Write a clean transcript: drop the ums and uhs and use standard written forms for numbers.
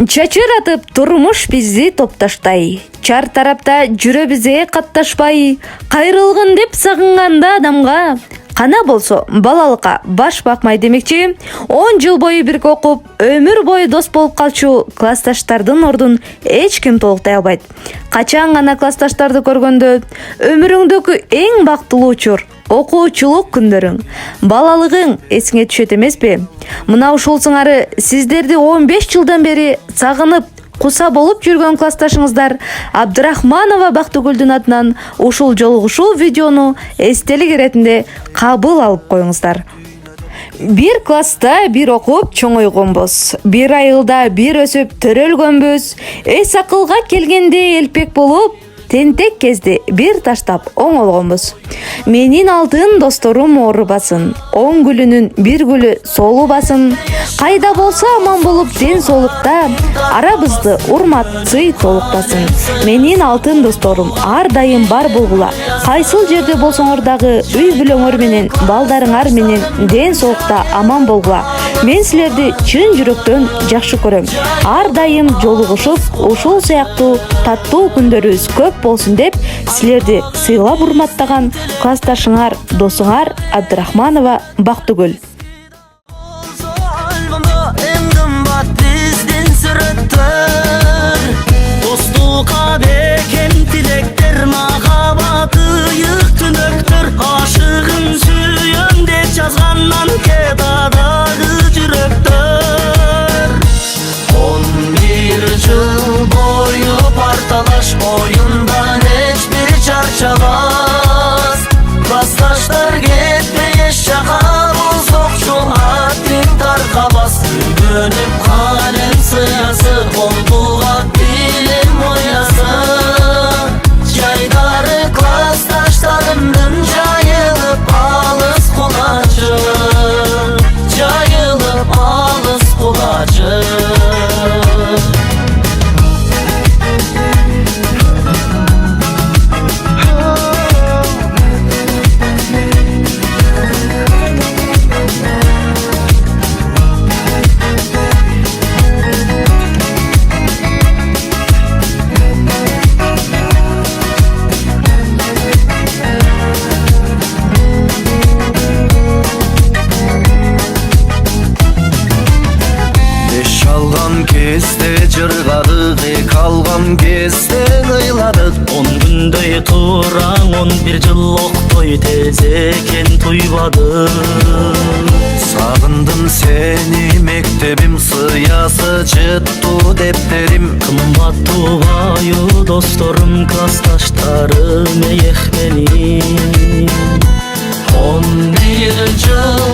Чачыратып турмуш бизди топташтай, чар тарапта жүрөбүзгө катташпай, кайрылгын деп сагынганда адамга кана болсо балалыкка баш бакмай демекчи, 10 жыл бою бирге окуп, өмүр бою дос болуп калчу классташтардын ордун эч ким толуктай албайт. Качан гана классташтарды көргөндө өмүрүңдөгү эң бактылуу учур окуучулук күндөрүң, балалыгың эсиңе түшөт эмеспи? Мына ушул сыңары сиздерди 15 жылдан бери сагынып, куса болуп жүргөн классташыңыздар Абдрахманова Бактыгүлдүн атынан ушул жолугушуу видеону эстелик иретинде кабыл алып коюңуздар. Бир класста бир окуп чоңойгонбуз, бир айылда бир өсүп төрөлгөнбүз, эс акылга келгенде элпек болуп, тентек кезде бир таштап оңолгонбуз. Менин алтын досторум оорубасын, оң гүлүнүн бир гүлү солубасын, кайда болсо аман болуп ден соолукта, арабызды урмат сый толуктасын. Менин алтын досторум ар дайым бар болгула, кайсыл жерде болсоңор дагы үй бүлөңөр менен, балдарыңар менен ден соолукта аман болгула. Мен силерди чын жүрөктөн жакшы көрөм. Ар дайым жолугушуп, ушул сыяктуу таттуу күндөрүбүз көп болсун деп силерди сыйлап урматтаган классташыңар, досуңар Абдрахманова Бактыгүл. Dostluğa beken tilekler, mağabatı yıktınıktır. Aşığın süyönde yazgandan kedadağı cüröktür. 11 yıl boyu partalaş oyundan hiçbir çarçabaz. Klastaşlar gitmeye şaka bulsok şu haddim tarkabas. Dönüp kalem sıyası olduğa dilim oyası. Caydarı klastaşlarımdın cayılıp alız kulacı. Cayılıp alız kulacı. Кезде жыргаdık, kalgan кезде kıyladık. 10 günдөй turaң, 11 жыл октой тез экен туйбаdık. Сагындым сени мектебим, сыясы жыттуу дептерим. Кымбаттуу баю досторум, классташтарым эйех менин. 11 жыл